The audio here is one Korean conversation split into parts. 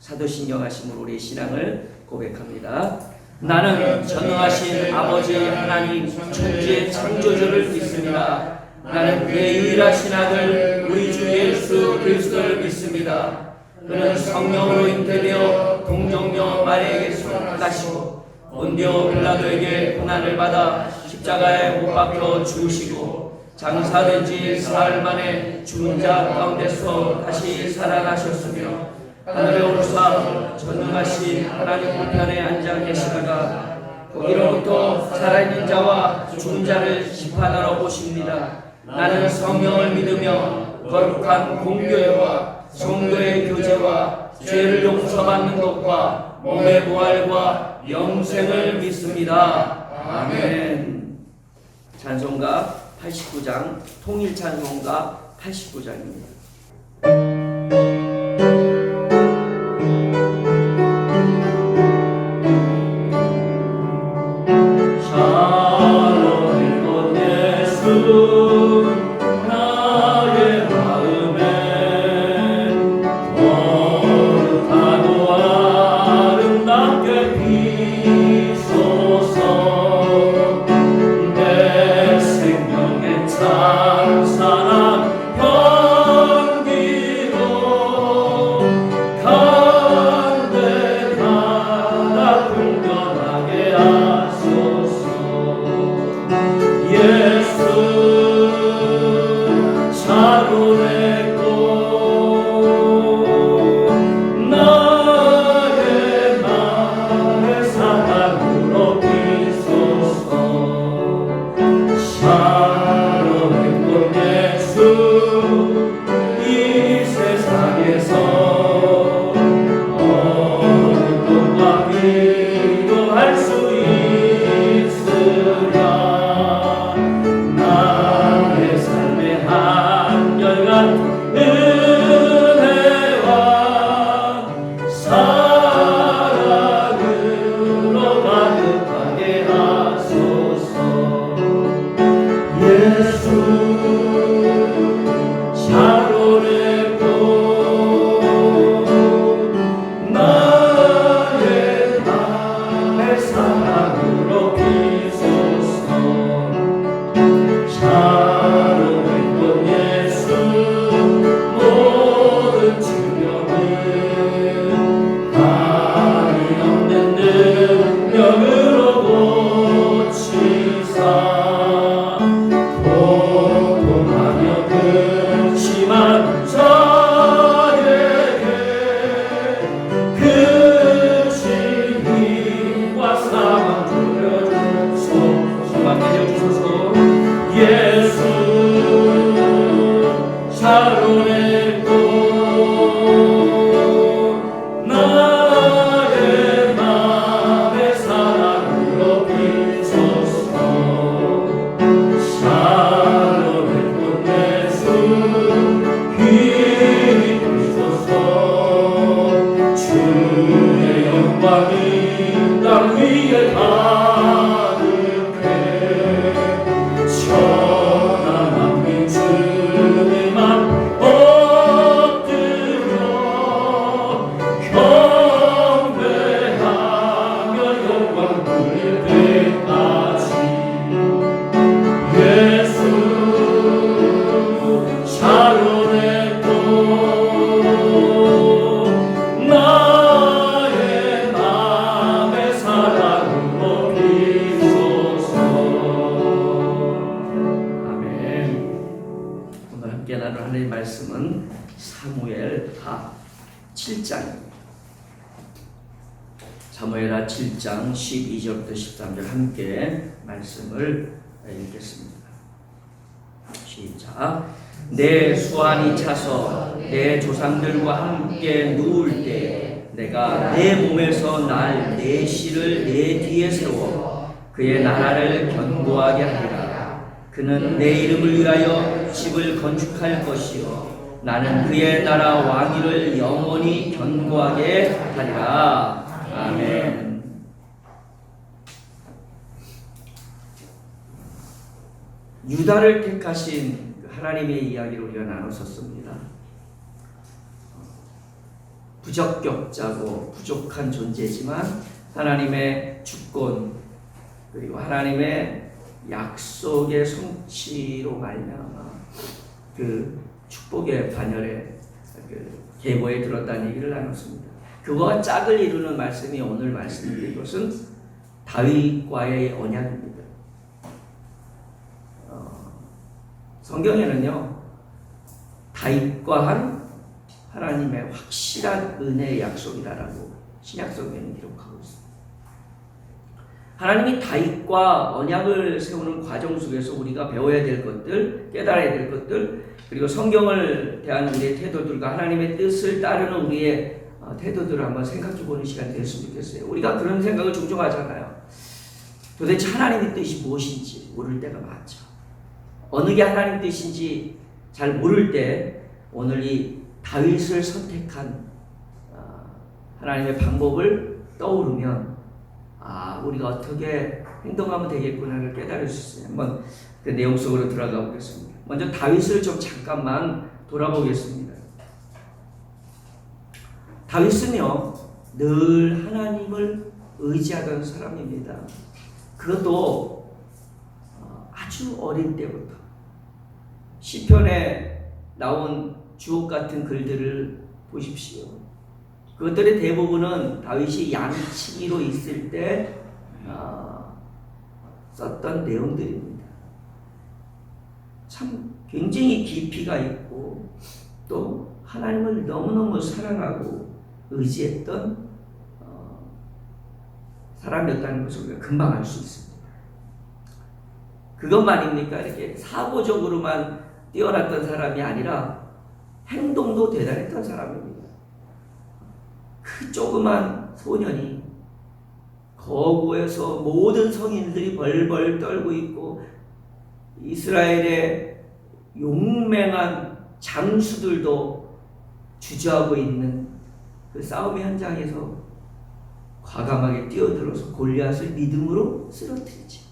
사도신경하심으로 우리의 신앙을 고백합니다. 나는 전능하신 아버지 하나님 천지의 창조주를 믿습니다. 나는 그의 유일하신 아들 우리 주 예수 그리스도를 믿습니다. 그는 성령으로 잉태되어 동정녀 마리아에게서 나시고 본디오 빌라도에게 고난을 받아 십자가에 못 박혀 죽으시고 장사된 지 사흘 만에 죽은 자 가운데서 다시 살아나셨으며 하늘에 오르사 전능하신 하나님 우편에 앉아 계시다가 거기로부터 살아있는 자와 죽은 자를 심판하러 오십니다. 나는 성령을 믿으며 거룩한 공교회와 성도의 교제와 죄를 용서받는 것과 몸의 부활과 영생을 믿습니다. 아멘. 찬송가 89장 통일 찬송가 89장입니다. 사무엘하 7장 12절부터 13절 함께 말씀을 읽겠습니다. 시작. 내 수완이 차서 내 조상들과 함께 누울 때 내가 내 몸에서 날 내 씨를 내 뒤에 세워 그의 나라를 견고하게 하리라. 그는 내 이름을 위하여 집을 건축할 것이요 나는 그의 나라 왕위를 영원히 견고하게 하리라. 아멘. 유다를 택하신 하나님의 이야기를 우리가 나눴었습니다. 부적격자고 부족한 존재지만 하나님의 주권 그리고 하나님의 약속의 성취로 말미암아 그 축복의 반열에 그 계보에 들었다는 얘기를 나눴습니다. 그와 짝을 이루는 말씀이 오늘 말씀드린 것은 다윗과의 언약입니다. 성경에는요 다윗과 한 하나님의 확실한 은혜의 약속이다라고 신약성경은 기록하고 있습니다. 하나님이 다윗과 언약을 세우는 과정 속에서 우리가 배워야 될 것들, 깨달아야 될 것들, 그리고 성경을 대하는 우리의 태도들과 하나님의 뜻을 따르는 우리의 태도들을 한번 생각해보는 시간이 됐으면 좋겠어요. 우리가 그런 생각을 종종 하잖아요. 도대체 하나님의 뜻이 무엇인지 모를 때가 많죠. 어느 게 하나님 뜻인지 잘 모를 때 오늘 이 다윗을 선택한 하나님의 방법을 떠오르면 우리가 어떻게 행동하면 되겠구나를 깨달을 수 있어요. 한번 그 내용 속으로 들어가 보겠습니다. 먼저 다윗을 좀 잠깐만 돌아보겠습니다. 다윗은요 늘 하나님을 의지하던 사람입니다. 그것도 아주 어린 때부터 시편에 나온 주옥 같은 글들을 보십시오. 그것들의 대부분은 다윗이 양치기로 있을 때 썼던 내용들입니다. 참 굉장히 깊이가 있고 또 하나님을 너무너무 사랑하고 의지했던 사람이었다는 것을 우리가 금방 알 수 있습니다. 그것만입니까? 이렇게 사고적으로만 뛰어났던 사람이 아니라 행동도 대단했던 사람입니다. 그 조그만 소년이 거구에서 모든 성인들이 벌벌 떨고 있고 이스라엘의 용맹한 장수들도 주저하고 있는 그 싸움의 현장에서 과감하게 뛰어들어서 골리앗을 믿음으로 쓰러뜨리죠.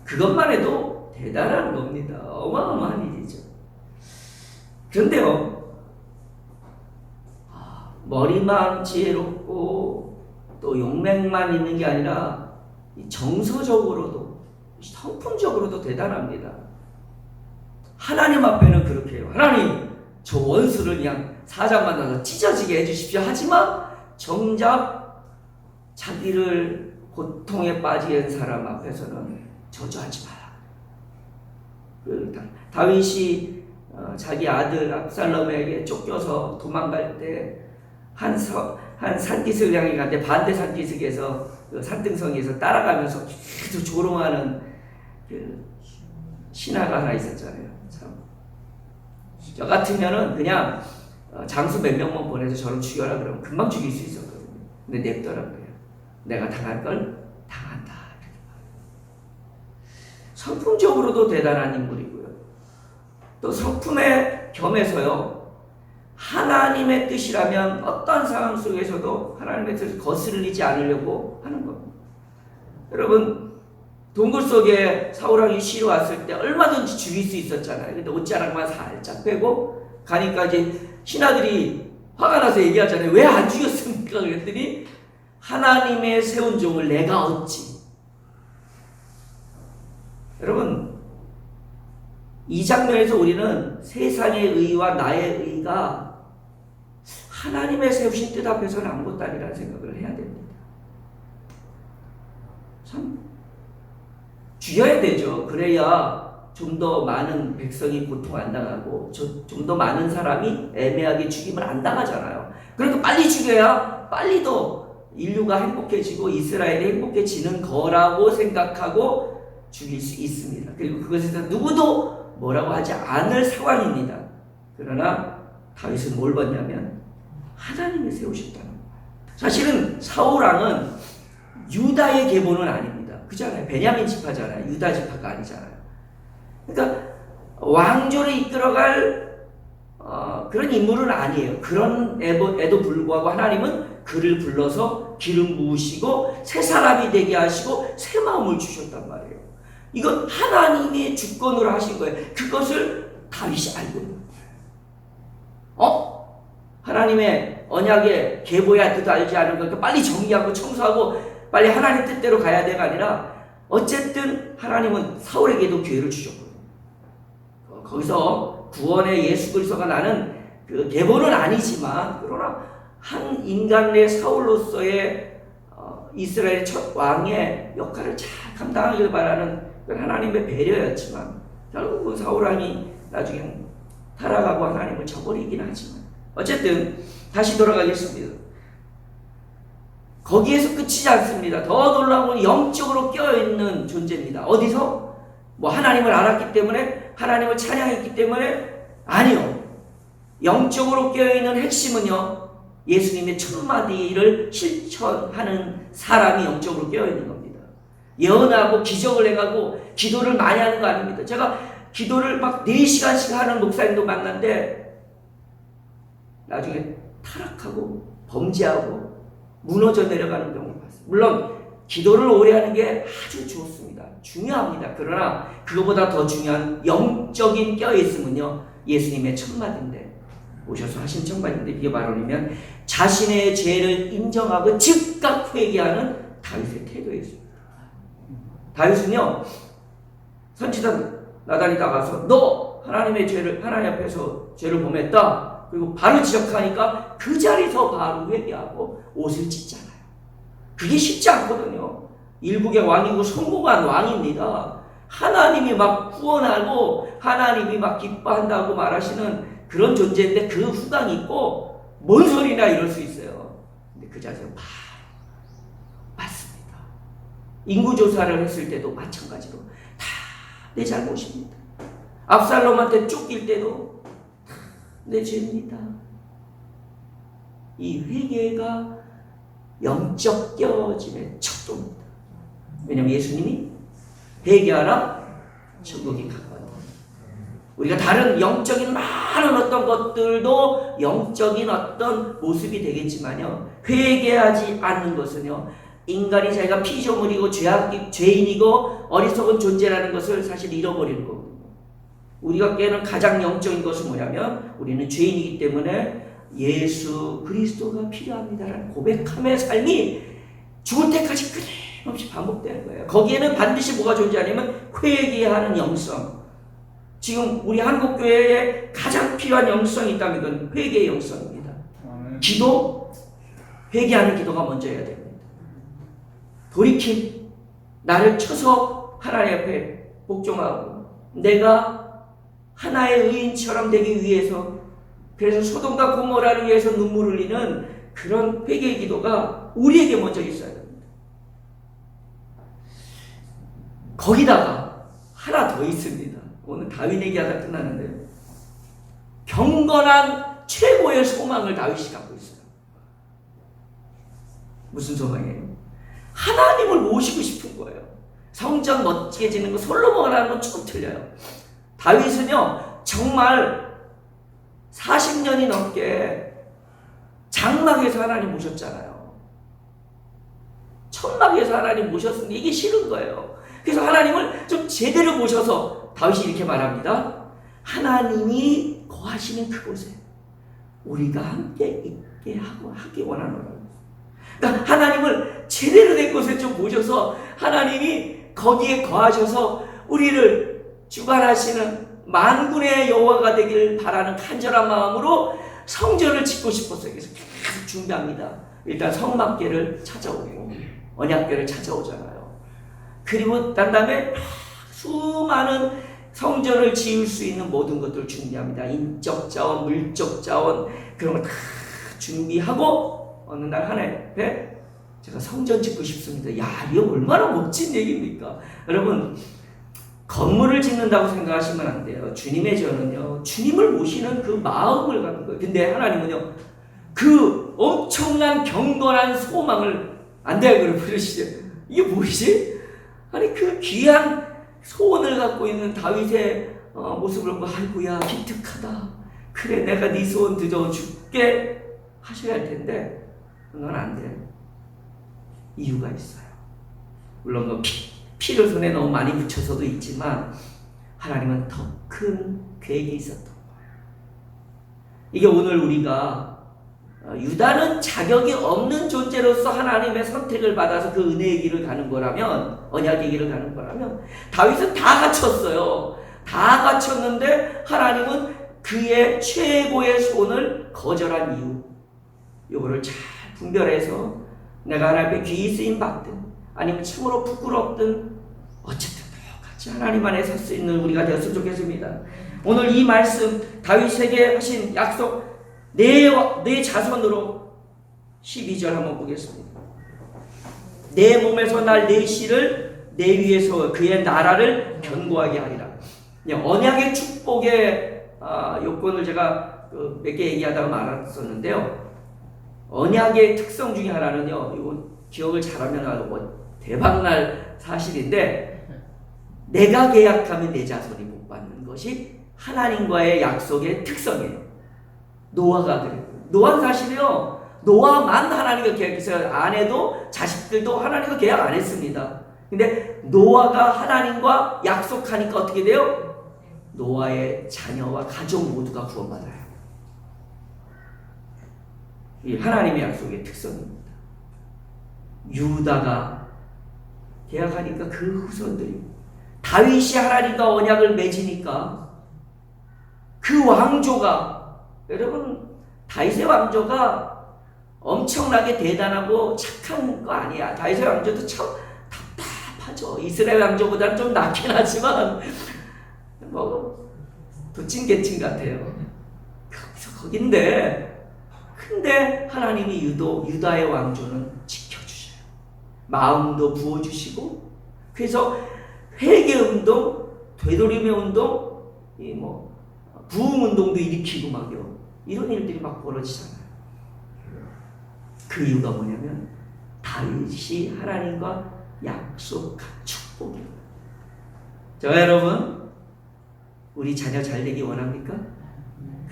그것만 해도 대단한 겁니다. 어마어마한 일이죠. 그런데요, 머리만 지혜롭고 또 용맹만 있는 게 아니라 정서적으로도 성품적으로도 대단합니다. 하나님 앞에는 그렇게 해요. 하나님, 저 원수를 그냥 사자 만나서 찢어지게 해주십시오. 하지만 정작 자기를 고통에 빠지게 한 사람 앞에서는 저주하지 마라. 다윗이 자기 아들 압살롬에게 쫓겨서 도망갈 때 한 산기슭을 향해 갔는데 반대 산기슭에서 그 산등성에서 따라가면서 계속 조롱하는 그 신하가 하나 있었잖아요. 참. 저 같으면은 그냥 장수 몇 명만 보내서 저를 죽여라 그러면 금방 죽일 수 있었거든요. 근데 냅더라고요. 내가 당할 걸 당한다. 성품적으로도 대단한 인물이고요. 또 성품에 겸해서요. 하나님의 뜻이라면 어떤 상황 속에서도 하나님의 뜻을 거스르지 않으려고 하는 겁니다. 여러분 동굴 속에 사울왕이 쉬러 왔을 때 얼마든지 죽일 수 있었잖아요. 근데 옷자락만 살짝 빼고 가니까 이제 신하들이 화가 나서 얘기하잖아요. 왜 안 죽였습니까? 그랬더니 하나님의 세운 종을 내가 얻지. 여러분 이 장면에서 우리는 세상의 의와 나의 의가 하나님의 세우신 뜻 앞에서는 아무것도 아니라는 생각을 해야 됩니다. 참 죽여야 되죠. 그래야 좀 더 많은 백성이 고통 안 당하고 좀 더 많은 사람이 애매하게 죽임을 안 당하잖아요. 그러니까 빨리 죽여야 빨리 더 인류가 행복해지고 이스라엘이 행복해지는 거라고 생각하고 죽일 수 있습니다. 그리고 그것에 대해서 누구도 뭐라고 하지 않을 상황입니다. 그러나 다윗은 뭘 봤냐면 하나님이 세우셨다는 거예요. 사실은 사울왕은 유다의 계보는 아닙니다. 그잖아요. 베냐민 지파잖아요. 유다 지파가 아니잖아요. 그러니까 왕조를 이끌어갈 그런 인물은 아니에요. 그런 애도 불구하고 하나님은 그를 불러서 기름 부으시고 새 사람이 되게 하시고 새 마음을 주셨단 말이에요. 이건 하나님의 주권으로 하신 거예요. 그것을 다윗이 알고 있는 거예요. 하나님의 언약의 계보야 뜻도 알지 않은 거 빨리 정리하고 청소하고 빨리 하나님 뜻대로 가야 돼가 아니라 어쨌든 하나님은 사울에게도 기회를 주셨거든요. 거기서 구원의 예수 그리스도가 나는 그 계보는 아니지만 그러나 한 인간의 사울로서의 이스라엘 첫 왕의 역할을 잘 감당하길 바라는 하나님의 배려였지만 결국은 사울 왕이 나중에 타락하고 하나님을 저버리긴 하지만 어쨌든 다시 돌아가겠습니다. 거기에서 끝이지 않습니다. 더 놀라운 건 영적으로 껴있는 존재입니다. 어디서? 뭐 하나님을 알았기 때문에, 하나님을 찬양했기 때문에? 아니요. 영적으로 껴있는 핵심은요, 예수님의 천마디를 실천하는 사람이 영적으로 껴있는 겁니다. 예언하고 기적을 해가고 기도를 많이 하는 거 아닙니다. 제가 기도를 막 4시간씩 하는 목사님도 만났는데 나중에 타락하고 범죄하고 무너져 내려가는 경우를 봤어요. 물론 기도를 오래 하는 게 아주 좋습니다. 중요합니다. 그러나 그거보다 더 중요한 영적인 껴있음은요, 예수님의 천마디인데, 오셔서 하신 천마디인데, 이게 바로면 자신의 죄를 인정하고 즉각 회개하는 다윗의 태도였습니다. 다윗은요, 선지자 나단이 나가서 너 하나님의 죄를, 하나님 앞에서 죄를 범했다. 그리고 바로 지적하니까 그 자리에서 바로 회개하고 옷을 찢잖아요. 그게 쉽지 않거든요. 일국의 왕이고 성공한 왕입니다. 하나님이 막 구원하고 하나님이 막 기뻐한다고 말하시는 그런 존재인데 그 후광이 있고 뭔 소리나 이럴 수 있어요. 근데 그 자세는 바로 맞습니다. 인구조사를 했을 때도 마찬가지로 다 내 잘못입니다. 압살롬한테 쫓길 때도 다 내 죄입니다. 이 회개가 영적 깨어짐의 척도입니다. 왜냐하면 예수님이 회개하라 천국이 가까워. 우리가 다른 영적인 많은 어떤 것들도 영적인 어떤 모습이 되겠지만요, 회개하지 않는 것은요, 인간이 자기가 피조물이고 죄인이고 어리석은 존재라는 것을 사실 잃어버리는 거거든요. 우리가 깨는 가장 영적인 것은 뭐냐면 우리는 죄인이기 때문에 예수 그리스도가 필요합니다라는 고백함의 삶이 죽을 때까지 끊임없이 반복되는 거예요. 거기에는 반드시 뭐가 존재하냐면 회개하는 영성. 지금 우리 한국교회에 가장 필요한 영성이 있다면 그건 회개의 영성입니다. 기도, 회개하는 기도가 먼저 해야 됩니다. 돌이킴, 나를 쳐서 하나님 앞에 복종하고 내가 하나의 의인처럼 되기 위해서, 그래서 소돔과 고모라를 위해서 눈물을 흘리는 그런 회개의 기도가 우리에게 먼저 있어야 됩니다. 거기다가 하나 더 있습니다. 오늘 다윗 얘기하다 끝나는데, 경건한 최고의 소망을 다윗이 갖고 있어요. 무슨 소망이에요? 하나님을 모시고 싶은 거예요. 성전 멋지게 짓는 거, 솔로몬 하는 건 좀 틀려요. 다윗은요, 정말 40년이 넘게 장막에서 하나님 모셨잖아요. 천막에서 하나님 모셨으니 이게 싫은 거예요. 그래서 하나님을 좀 제대로 모셔서 다윗이 이렇게 말합니다. 하나님이 거하시는 그곳에 우리가 함께 있게 하기 원하노라. 그러니까 하나님을 제대로 된 곳에 좀 모셔서 하나님이 거기에 거하셔서 우리를 주관하시는 만군의 여호와가 되기를 바라는 간절한 마음으로 성전을 짓고 싶었어요. 그래서 계속 준비합니다. 일단 성막궤를 찾아오고 언약궤를 찾아오잖아요. 그리고 난 다음에 수많은 성전을 지을 수 있는 모든 것들을 준비합니다. 인적 자원, 물적 자원, 그런 걸 다 준비하고 어느 날 하나님 앞에 제가 성전 짓고 싶습니다. 야, 이거 얼마나 멋진 얘기입니까? 여러분, 건물을 짓는다고 생각하시면 안 돼요. 주님의 전은요, 주님을 모시는 그 마음을 갖는 거예요. 근데 하나님은요, 그 엄청난 경건한 소망을 안 돼요. 그러고 그러시죠. 이게 뭐지? 아니, 그 귀한 소원을 갖고 있는 다윗의 모습을 보고, 아이고야, 기특하다. 그래, 내가 네 소원 들어 줄게 하셔야 할 텐데, 그건 안 돼. 이유가 있어요. 물론 뭐 피를 손에 너무 많이 묻혀서도 있지만 하나님은 더 큰 계획이 있었던 거예요. 이게 오늘 우리가 유다는 자격이 없는 존재로서 하나님의 선택을 받아서 그 은혜의 길을 가는 거라면, 언약의 길을 가는 거라면, 다윗은 다 갖췄어요. 다 갖췄는데 하나님은 그의 최고의 소원을 거절한 이유, 요거를 잘 분별해서 내가 하나님의 귀히 쓰임 받든 아니면 참으로 부끄럽든 어쨌든 똑같이 하나님 안에 설 수 있는 우리가 되었으면 좋겠습니다. 오늘 이 말씀, 다윗에게 하신 약속, 내 자손으로 12절 한번 보겠습니다. 내 몸에서 날 내 씨를 내 위에 세워 그의 나라를 견고하게 하리라. 언약의 축복의 요건을 제가 몇 개 얘기하다가 말았었는데요. 언약의 특성 중에 하나는요, 이거 기억을 잘하면 대박날 사실인데, 내가 계약하면 내 자손이 복 받는 것이 하나님과의 약속의 특성이에요. 노아가 그래요. 노아는 사실이요, 노아만 하나님과 계약했어요. 아내도 자식들도 하나님과 계약 안 했습니다. 근데 노아가 하나님과 약속하니까 어떻게 돼요? 노아의 자녀와 가족 모두가 구원받아요. 이 하나님의 약속의 특성입니다. 유다가 계약하니까 그 후손들이, 다윗이 하나님과 언약을 맺으니까 그 왕조가, 여러분 다윗의 왕조가 엄청나게 대단하고 착한 거 아니야. 다윗의 왕조도 참 답답하죠. 이스라엘 왕조보다는 좀 낫긴 하지만 뭐 도찐개찐 같아요. 거긴데, 근데 하나님이 유다의 왕조는 지켜주셔요. 마음도 부어주시고, 그래서 회개운동, 되돌림의 운동, 부흥운동도 일으키고 막요. 이런 일들이 막 벌어지잖아요. 그 이유가 뭐냐면 다윗이 하나님과 약속한 축복이에요. 자, 여러분, 우리 자녀 잘 되기 원합니까?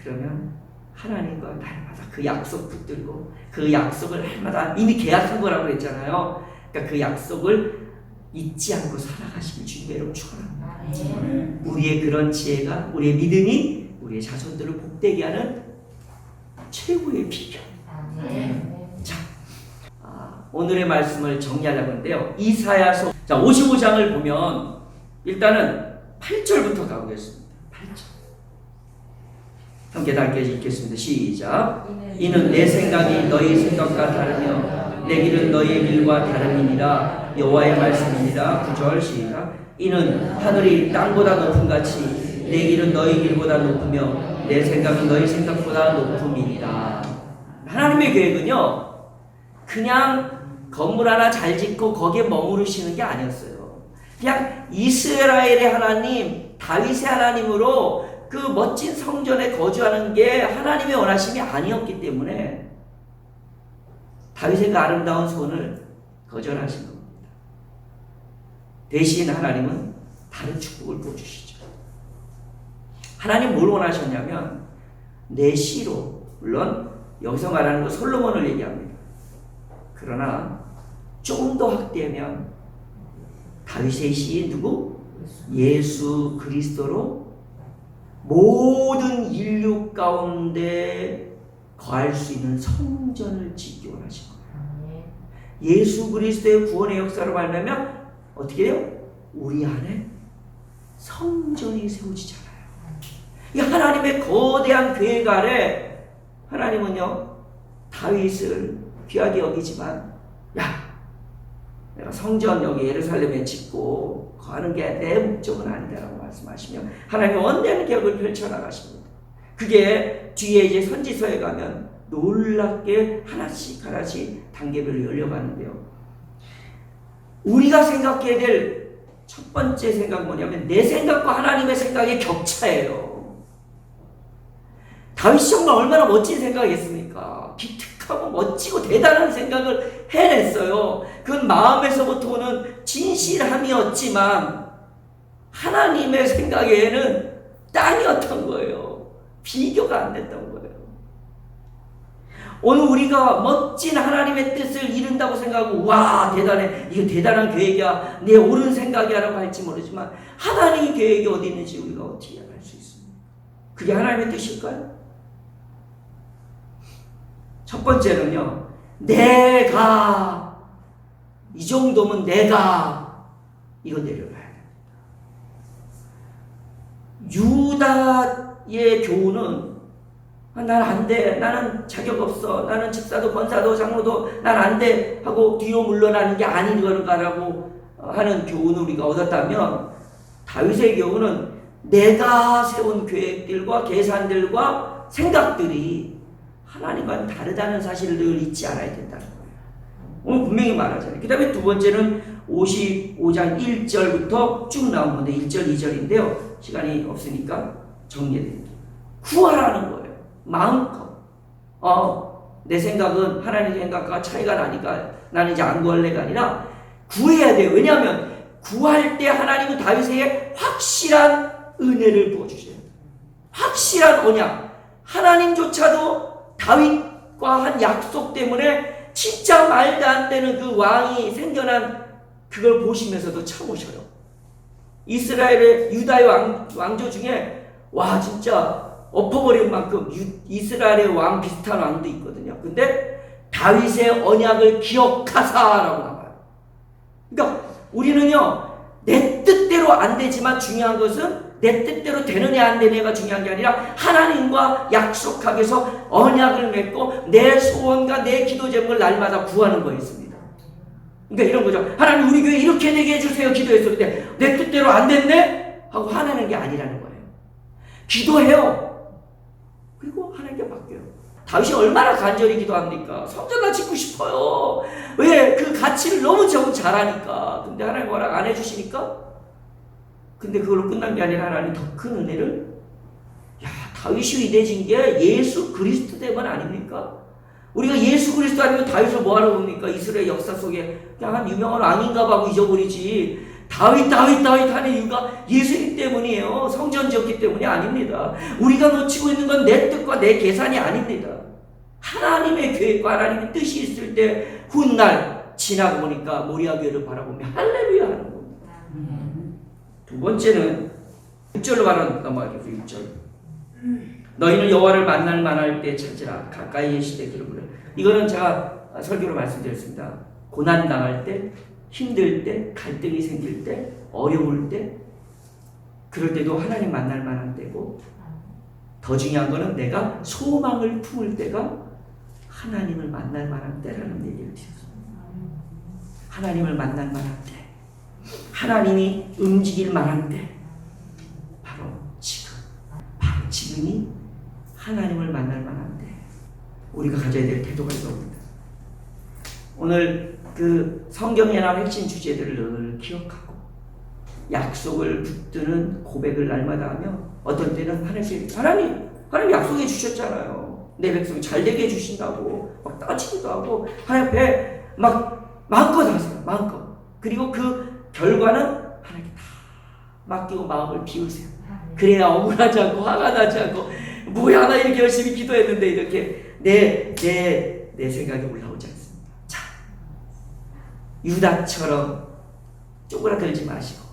그러면 하나님과 날마다 그 약속 붙들고, 그 약속을 날마다 이미 계약한 거라고 했잖아요. 그러니까 그 약속을 잊지 않고 살아가시길 주님의 이름으로 축원합니다. 우리의 그런 지혜가, 우리의 믿음이 우리의 자손들을 복되게 하는 최고의 비결. 자, 오늘의 말씀을 정리하려고 하는데요. 이사야서 55장을 보면 일단은 8절부터 가보겠습니다. 8절. 함께 다 읽겠습니다. 시작. 이는 내 생각이 너희 생각과 다르며 내 길은 너희의 길과 다름이니라. 여호와의 말씀이니라. 9절 시작. 이는 하늘이 땅보다 높음 같이 내 길은 너희 길보다 높으며 내 생각은 너희 생각보다 높음이니라. 하나님의 계획은요, 그냥 건물 하나 잘 짓고 거기에 머무르시는 게 아니었어요. 그냥 이스라엘의 하나님, 다윗의 하나님으로 그 멋진 성전에 거주하는 게 하나님의 원하심이 아니었기 때문에 다윗의 그 아름다운 소원을 거절하신 겁니다. 대신 하나님은 다른 축복을 보여주시죠. 하나님 뭘 원하셨냐면 내 씨로, 물론 여기서 말하는 거 솔로몬을 얘기합니다. 그러나 좀 더 확대하면 다윗의 씨 누구? 예수 그리스도로 모든 인류 가운데 거할 수 있는 성전을 짓기 원하신 거예요. 예수 그리스도의 구원의 역사로 말하면 어떻게 해요? 우리 안에 성전이 세워지잖아요. 이 하나님의 거대한 계획 아래 하나님은요, 다윗을 귀하게 여기지만, 야, 내가 성전 여기 예루살렘에 짓고 거하는 게 내 목적은 아니다라고 말씀하시며 하나님의 원대한 계획을 펼쳐나가십니다. 그게 뒤에 이제 선지서에 가면 놀랍게 하나씩 하나씩 단계별로 열려가는데요. 우리가 생각해야 될 첫 번째 생각은 뭐냐면 내 생각과 하나님의 생각의 격차예요. 다윗이 정말 얼마나 멋진 생각이겠습니까? 기특하고 멋지고 대단한 생각을 해냈어요. 그건 마음에서부터 오는 진실함이었지만 하나님의 생각에는 땅이었던 거예요. 비교가 안 됐던 거예요. 오늘 우리가 멋진 하나님의 뜻을 이룬다고 생각하고 와 대단해, 이거 대단한 계획이야, 내 옳은 생각이야 라고 할지 모르지만 하나님의 계획이 어디 있는지 우리가 어떻게 알 수 있습니까? 그게 하나님의 뜻일까요? 첫 번째는요, 내가, 이 정도면 내가, 이거 내려놔야 돼. 유다의 교훈은, 난 안 돼, 나는 자격 없어, 나는 집사도 권사도 장로도 난 안 돼 하고 뒤로 물러나는 게 아닌 건가라고 하는 교훈을 우리가 얻었다면, 다윗의 교훈은 내가 세운 계획들과 계산들과 생각들이 하나님과는 다르다는 사실을 늘 잊지 않아야 된다는 거예요. 오늘 분명히 말하잖아요. 그 다음에 두 번째는 55장 1절부터 쭉 나온 건데 1절 2절인데요. 시간이 없으니까 정리해드릴게요. 구하라는 거예요. 마음껏. 내 생각은 하나님의 생각과 차이가 나니까 나는 이제 안 구할래가 아니라 구해야 돼요. 왜냐하면 구할 때 하나님은 다윗에게 확실한 은혜를 부어주세요. 확실한 언약. 하나님조차도 다윗과 한 약속 때문에 진짜 말도 안 되는 그 왕이 생겨난 그걸 보시면서도 참으셔요. 이스라엘의 유다의 왕조 중에 와 진짜 엎어버릴 만큼 이스라엘의 왕 비슷한 왕도 있거든요. 근데 다윗의 언약을 기억하사라고 나와요. 그러니까 우리는요, 내 뜻대로 안 되지만 중요한 것은 내 뜻대로 되느냐 안 되느냐가 중요한 게 아니라 하나님과 약속하게 해서 언약을 맺고 내 소원과 내 기도 제목을 날마다 구하는 거였습니다. 그러니까 이런 거죠. 하나님 우리 교회 이렇게 되게 해주세요 기도했을 때 내 뜻대로 안 됐네? 하고 화내는 게 아니라는 거예요. 기도해요. 그리고 하나님께 바뀌어요. 다윗이 얼마나 간절히 기도합니까? 성전 나 짓고 싶어요. 왜? 그 가치를 너무 잘하니까. 근데 하나님 허락 안 해주시니까? 근데 그걸로 끝난 게 아니라 하나님 더 큰 은혜를, 다윗이 위대해진 게 예수 그리스도 때문 아닙니까? 우리가 예수 그리스도 아니면 다윗을 뭐하러 봅니까? 이스라엘 역사 속에 그냥 한 유명한 왕인가 봐 하고 잊어버리지. 다윗 하는 이유가 예수님 때문이에요. 성전 지었기 때문이 아닙니다. 우리가 놓치고 있는 건 내 뜻과 내 계산이 아닙니다. 하나님의 계획과 하나님의 뜻이 있을 때 훗날 지나고 보니까 모리아 교회를 바라보며 할렐루야 하는 겁니다. 두 번째는 6절로 바로 넘어가겠습니다. 6절. 너희는 여호와를 만날 만할 때 찾으라. 가까이 계시되 그를 부르라. 이거는 제가 설교로 말씀드렸습니다. 고난 당할 때, 힘들 때, 갈등이 생길 때, 어려울 때, 그럴 때도 하나님 만날 만한 때고, 더 중요한 거는 내가 소망을 품을 때가 하나님을 만날 만한 때라는 얘기를 드렸습니다. 하나님을 만날 만한 때, 하나님이 움직일 만한 때, 바로 지금이 하나님을 만날 만한 때, 우리가 가져야 될 태도가 이겁니다. 오늘 그 성경에 나온 핵심 주제들을 늘 기억하고 약속을 붙드는 고백을 날마다 하며, 어떤 때는 하나님 약속해 주셨잖아요. 내 백성 잘 되게 해주신다고 막 따지기도 하고 하나님 앞에 막 마음껏 하세요. 마음껏. 그리고 그 결과는 하나님께 다 맡기고 마음을 비우세요. 그래야 억울하지 않고 화가 나지 않고 뭐야 나 이렇게 열심히 기도했는데 이렇게 내 생각이 올라오지 않습니다. 자, 유다처럼 쪼그라들지 마시고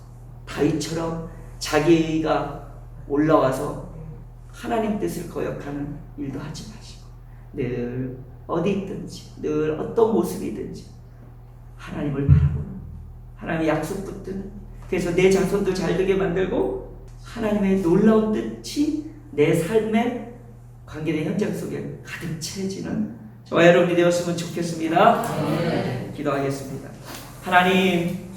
다윗처럼 자기의가 올라와서 하나님 뜻을 거역하는 일도 하지 마시고 늘 어디 있든지 늘 어떤 모습이든지 하나님을 바라보는, 하나님의 약속 붙드는, 그래서 내 자손도 잘되게 만들고 하나님의 놀라운 뜻이 내 삶의 관계된 현장 속에 가득 채워지는 저와 여러분이 되었으면 좋겠습니다. 기도하겠습니다. 하나님,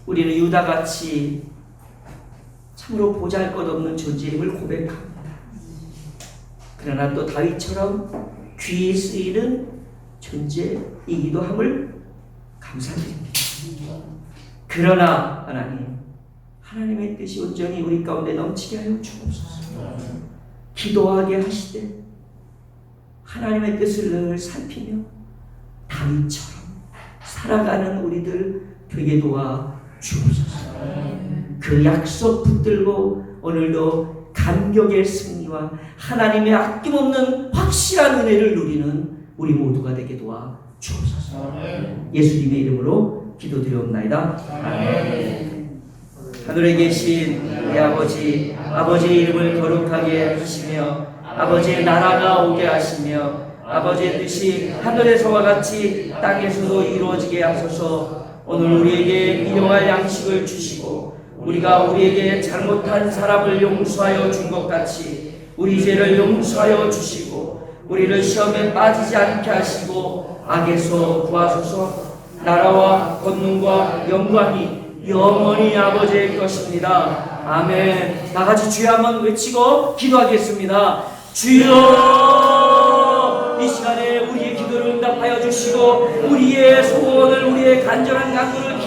우리는 유다같이 참으로 보잘것없는 존재임을 고백합니다. 그러나 또 다윗처럼 귀에 쓰이는 존재이기도 함을 감사드립니다. 그러나 하나님의 뜻이 온전히 우리 가운데 넘치게 하여 주옵소서. 기도하게 하시되 하나님의 뜻을 늘 살피며 다윗처럼 살아가는 우리들 되게 도와 주옵소서. 그 약속 붙들고 오늘도 감격의 승리와 하나님의 아낌없는 확실한 은혜를 누리는 우리 모두가 되게 도와 주옵소서. 예수님의 이름으로 기도드리옵나이다. 아멘. 하늘에 계신 우리 아버지의 이름을 거룩하게 하시며 아버지의 나라가 오게 하시며 아버지의 뜻이 하늘에서와 같이 땅에서도 이루어지게 하소서. 오늘 우리에게 일용할 양식을 주시고 우리가 우리에게 잘못한 사람을 용서하여 준 것 같이 우리 죄를 용서하여 주시고 우리를 시험에 빠지지 않게 하시고 악에서 구하소서. 나라와 권능과 영광이 영원히 아버지의 것입니다. 아멘. 다 같이 주여 한번 외치고 기도하겠습니다. 주여, 이 시간에 우리의 기도를 응답하여 주시고 우리의 소원을, 우리의 간절한 간구를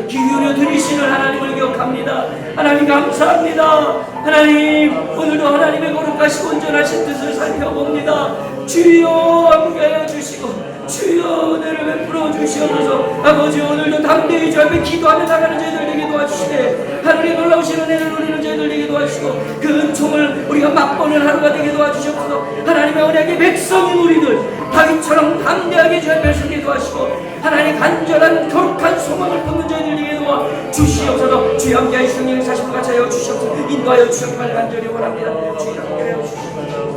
기울여 드리시는 하나님을 기억합니다. 하나님 감사합니다. 하나님, 오늘도 하나님의 거룩하시고 온전하신 뜻을 살펴봅니다. 주여 함께하여 주시고 주여 은혜를 베풀어 주시옵소서. 아버지, 오늘도 담대히 주 앞에 기도하며 나가는 저희들 되게 도와주시되 하늘의 놀라우신 은혜를 누리는 저희들 되게 도와주시고 그 은총을 우리가 맛보는 하루가 되게 도와주시옵소서. 하나님의 언약의 백성인 우리들 다윗처럼 담대하게 주 앞에 서게 도와주시고 하나님의 간절한 거룩한 소망을 품는 저희들 되게 도와주시옵소서. 주여 함께하여 성령의 사실과 같이 하여 주시옵소서. 인도하여 주시옵소서. 간절히 원합니다. 주여 함께하여 주시옵소서.